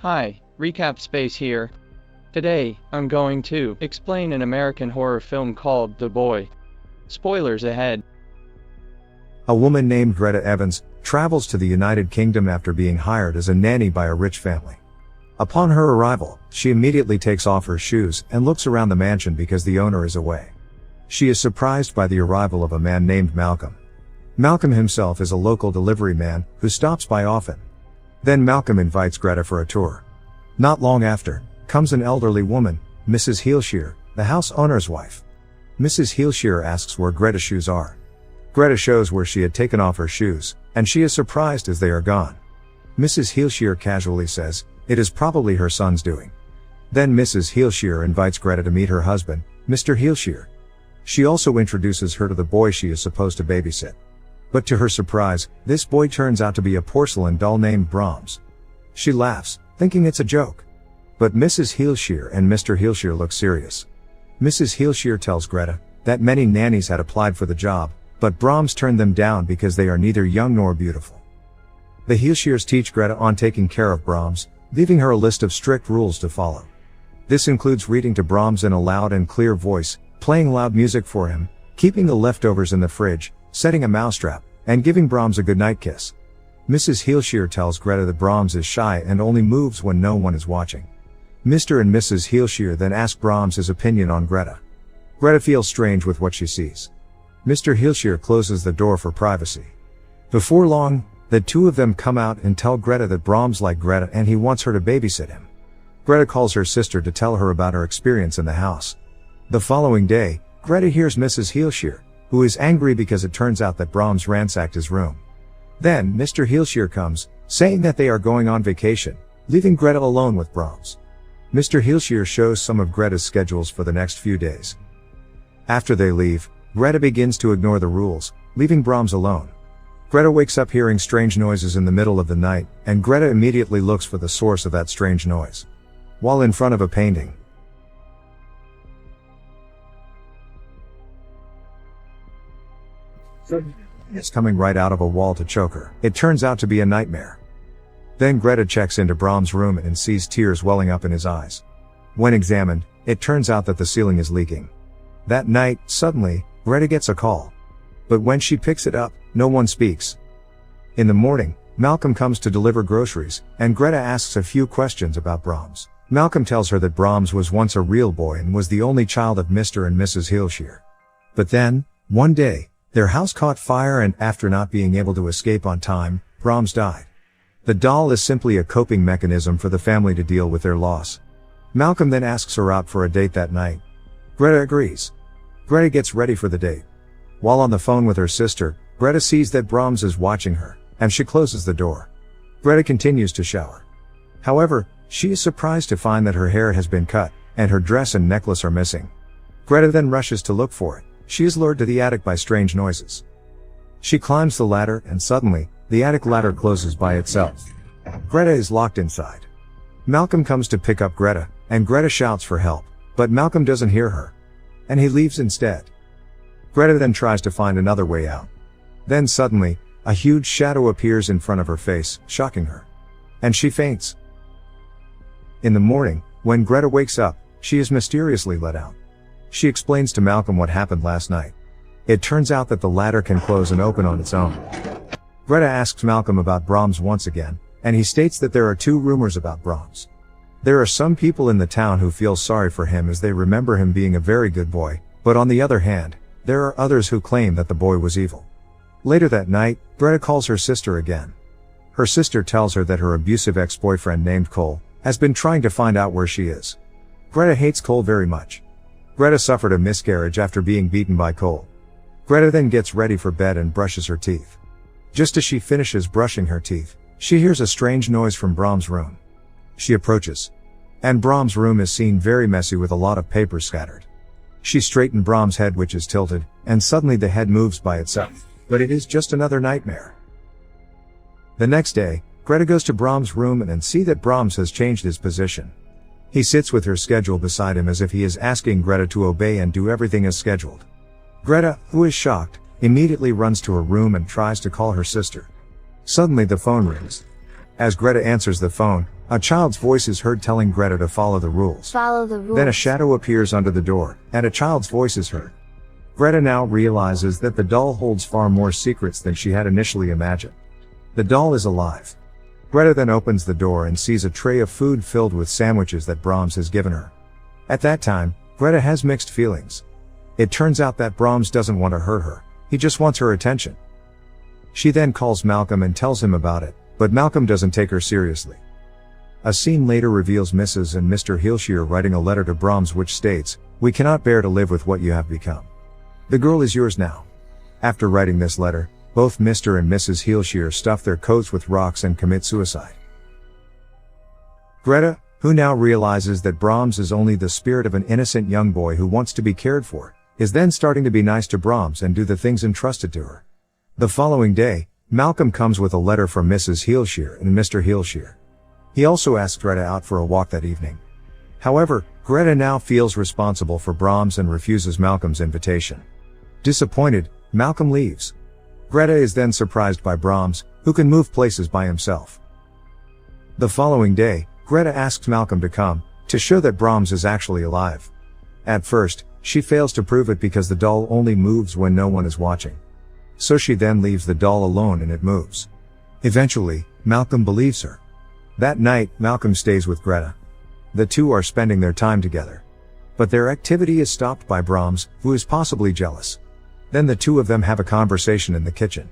Hi, Recap Space here. Today, I'm going to explain an American horror film called The Boy. Spoilers ahead. A woman named Greta Evans travels to the United Kingdom after being hired as a nanny by a rich family. Upon her arrival, she immediately takes off her shoes and looks around the mansion because the owner is away. She is surprised by the arrival of a man named Malcolm. Malcolm himself is a local delivery man who stops by often. Then Malcolm invites Greta for a tour. Not long after, comes an elderly woman, Mrs. Heelshear, the house owner's wife. Mrs. Heelshear asks where Greta's shoes are. Greta shows where she had taken off her shoes, and she is surprised as they are gone. Mrs. Heelshear casually says, it is probably her son's doing. Then Mrs. Heelshear invites Greta to meet her husband, Mr. Heelshear. She also introduces her to the boy she is supposed to babysit. But to her surprise, this boy turns out to be a porcelain doll named Brahms. She laughs, thinking it's a joke. But Mrs. Heelshear and Mr. Heelshear look serious. Mrs. Heelshear tells Greta that many nannies had applied for the job, but Brahms turned them down because they are neither young nor beautiful. The Heelshears teach Greta on taking care of Brahms, leaving her a list of strict rules to follow. This includes reading to Brahms in a loud and clear voice, playing loud music for him, keeping the leftovers in the fridge, setting a mousetrap, and giving Brahms a goodnight kiss. Mrs. Heelshear tells Greta that Brahms is shy and only moves when no one is watching. Mr. and Mrs. Heelshear then ask Brahms his opinion on Greta. Greta feels strange with what she sees. Mr. Heelshear closes the door for privacy. Before long, the two of them come out and tell Greta that Brahms likes Greta and he wants her to babysit him. Greta calls her sister to tell her about her experience in the house. The following day, Greta hears Mrs. Heelshear, who is angry because it turns out that Brahms ransacked his room. Then, Mr. Heelshear comes, saying that they are going on vacation, leaving Greta alone with Brahms. Mr. Heelshear shows some of Greta's schedules for the next few days. After they leave, Greta begins to ignore the rules, leaving Brahms alone. Greta wakes up hearing strange noises in the middle of the night, and Greta immediately looks for the source of that strange noise. While in front of a painting, it's coming right out of a wall to choke her. It turns out to be a nightmare. Then Greta checks into Brahms' room and sees tears welling up in his eyes. When examined, it turns out that the ceiling is leaking. That night, suddenly, Greta gets a call. But when she picks it up, no one speaks. In the morning, Malcolm comes to deliver groceries, and Greta asks a few questions about Brahms. Malcolm tells her that Brahms was once a real boy and was the only child of Mr. and Mrs. Heelshear. But then, one day, their house caught fire and after not being able to escape on time, Brahms died. The doll is simply a coping mechanism for the family to deal with their loss. Malcolm then asks her out for a date that night. Greta agrees. Greta gets ready for the date. While on the phone with her sister, Greta sees that Brahms is watching her, and she closes the door. Greta continues to shower. However, she is surprised to find that her hair has been cut, and her dress and necklace are missing. Greta then rushes to look for it. She is lured to the attic by strange noises. She climbs the ladder and suddenly, the attic ladder closes by itself. Greta is locked inside. Malcolm comes to pick up Greta, and Greta shouts for help, but Malcolm doesn't hear her. And he leaves instead. Greta then tries to find another way out. Then suddenly, a huge shadow appears in front of her face, shocking her. And she faints. In the morning, when Greta wakes up, she is mysteriously let out. She explains to Malcolm what happened last night. It turns out that the ladder can close and open on its own. Greta asks Malcolm about Brahms once again, and he states that there are two rumors about Brahms. There are some people in the town who feel sorry for him as they remember him being a very good boy, but on the other hand, there are others who claim that the boy was evil. Later that night, Greta calls her sister again. Her sister tells her that her abusive ex-boyfriend named Cole has been trying to find out where she is. Greta hates Cole very much. Greta suffered a miscarriage after being beaten by Cole. Greta then gets ready for bed and brushes her teeth. Just as she finishes brushing her teeth, she hears a strange noise from Brahms' room. She approaches. And Brahms' room is seen very messy with a lot of papers scattered. She straightened Brahms' head which is tilted, and suddenly the head moves by itself. But it is just another nightmare. The next day, Greta goes to Brahms' room and sees that Brahms has changed his position. He sits with her schedule beside him as if he is asking Greta to obey and do everything as scheduled. Greta, who is shocked, immediately runs to her room and tries to call her sister. Suddenly the phone rings. As Greta answers the phone, A child's voice is heard telling Greta to follow the rules. Follow the rules. Then a shadow appears under the door, and a child's voice is heard. Greta now realizes that the doll holds far more secrets than she had initially imagined. The doll is alive. Greta then opens the door and sees a tray of food filled with sandwiches that Brahms has given her. At that time, Greta has mixed feelings. It turns out that Brahms doesn't want to hurt her, he just wants her attention. She then calls Malcolm and tells him about it, but Malcolm doesn't take her seriously. A scene later reveals Mrs. and Mr. Heelshear writing a letter to Brahms which states, "We cannot bear to live with what you have become. The girl is yours now." After writing this letter, both Mr. and Mrs. Heelshear stuff their coats with rocks and commit suicide. Greta, who now realizes that Brahms is only the spirit of an innocent young boy who wants to be cared for, is then starting to be nice to Brahms and do the things entrusted to her. The following day, Malcolm comes with a letter from Mrs. Heelshear and Mr. Heelshear. He also asks Greta out for a walk that evening. However, Greta now feels responsible for Brahms and refuses Malcolm's invitation. Disappointed, Malcolm leaves. Greta is then surprised by Brahms, who can move places by himself. The following day, Greta asks Malcolm to come, to show that Brahms is actually alive. At first, she fails to prove it because the doll only moves when no one is watching. So she then leaves the doll alone and it moves. Eventually, Malcolm believes her. That night, Malcolm stays with Greta. The two are spending their time together. But their activity is stopped by Brahms, who is possibly jealous. Then the two of them have a conversation in the kitchen.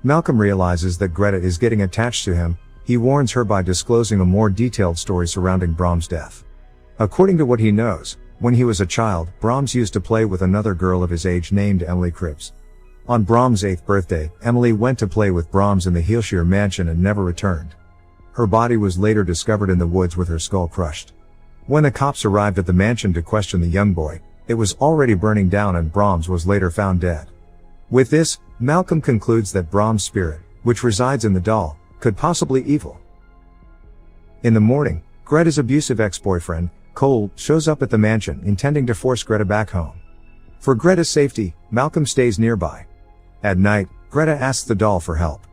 Malcolm realizes that Greta is getting attached to him. He warns her by disclosing a more detailed story surrounding Brahms' death. According to what he knows, when he was a child, Brahms used to play with another girl of his age named Emily Cribbs. On Brahms' 8th birthday, Emily went to play with Brahms in the Heelshear mansion and never returned. Her body was later discovered in the woods with her skull crushed. When the cops arrived at the mansion to question the young boy, it was already burning down and Brahms was later found dead. With this, Malcolm concludes that Brahms' spirit, which resides in the doll, could possibly be evil. In the morning, Greta's abusive ex-boyfriend, Cole, shows up at the mansion intending to force Greta back home. For Greta's safety, Malcolm stays nearby. At night, Greta asks the doll for help.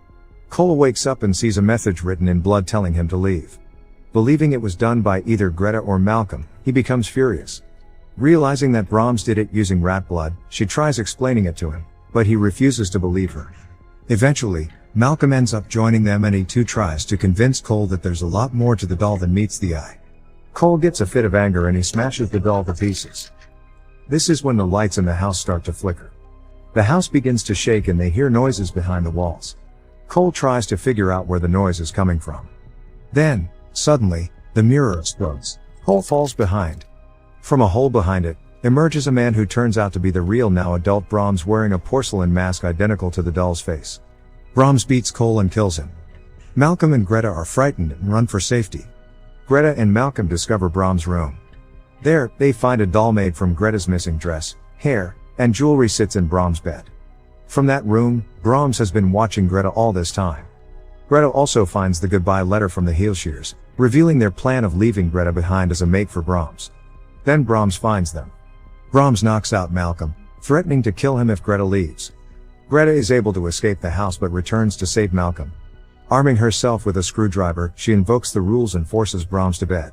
Cole wakes up and sees a message written in blood telling him to leave. Believing it was done by either Greta or Malcolm, he becomes furious. Realizing that Brahms did it using rat blood, she tries explaining it to him, but he refuses to believe her. Eventually, Malcolm ends up joining them and he too tries to convince Cole that there's a lot more to the doll than meets the eye. Cole gets a fit of anger and he smashes the doll to pieces. This is when the lights in the house start to flicker. The house begins to shake and they hear noises behind the walls. Cole tries to figure out where the noise is coming from. Then, suddenly, the mirror explodes. Cole falls behind. From a hole behind it, emerges a man who turns out to be the real now adult Brahms wearing a porcelain mask identical to the doll's face. Brahms beats Cole and kills him. Malcolm and Greta are frightened and run for safety. Greta and Malcolm discover Brahms' room. There, they find a doll made from Greta's missing dress, hair, and jewelry sits in Brahms' bed. From that room, Brahms has been watching Greta all this time. Greta also finds the goodbye letter from the Heelshears, revealing their plan of leaving Greta behind as a mate for Brahms. Then Brahms finds them. Brahms knocks out Malcolm, threatening to kill him if Greta leaves. Greta is able to escape the house but returns to save Malcolm. Arming herself with a screwdriver, she invokes the rules and forces Brahms to bed.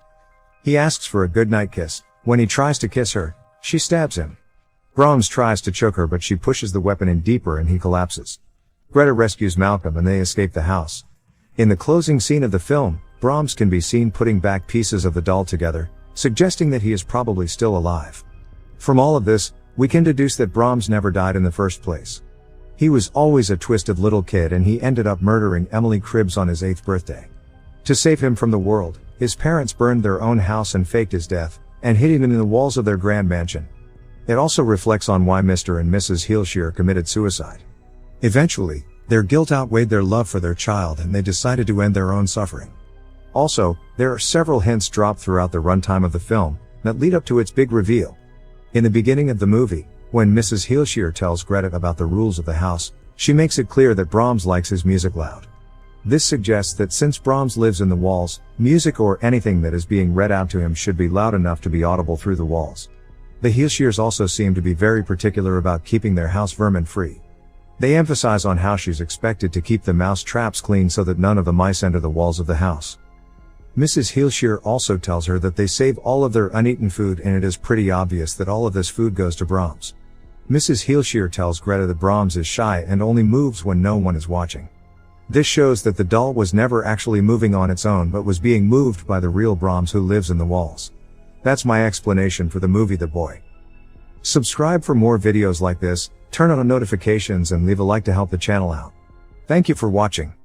He asks for a goodnight kiss. When he tries to kiss her, she stabs him. Brahms tries to choke her but she pushes the weapon in deeper and he collapses. Greta rescues Malcolm and they escape the house. In the closing scene of the film, Brahms can be seen putting back pieces of the doll together, suggesting that he is probably still alive. From all of this, we can deduce that Brahms never died in the first place. He was always a twisted little kid and he ended up murdering Emily Cribbs on his 8th birthday. To save him from the world, his parents burned their own house and faked his death, and hid him in the walls of their grand mansion. It also reflects on why Mr. and Mrs. Heelshear committed suicide. Eventually, their guilt outweighed their love for their child and they decided to end their own suffering. Also, there are several hints dropped throughout the runtime of the film that lead up to its big reveal. In the beginning of the movie, when Mrs. Heelshear tells Greta about the rules of the house, she makes it clear that Brahms likes his music loud. This suggests that since Brahms lives in the walls, music or anything that is being read out to him should be loud enough to be audible through the walls. The Heelshears also seem to be very particular about keeping their house vermin-free. They emphasize on how she's expected to keep the mouse traps clean so that none of the mice enter the walls of the house. Mrs. Heelshear also tells her that they save all of their uneaten food, and it is pretty obvious that all of this food goes to Brahms. Mrs. Heelshear tells Greta that Brahms is shy and only moves when no one is watching. This shows that the doll was never actually moving on its own but was being moved by the real Brahms who lives in the walls. That's my explanation for the movie The Boy. Subscribe for more videos like this, turn on notifications and leave a like to help the channel out. Thank you for watching.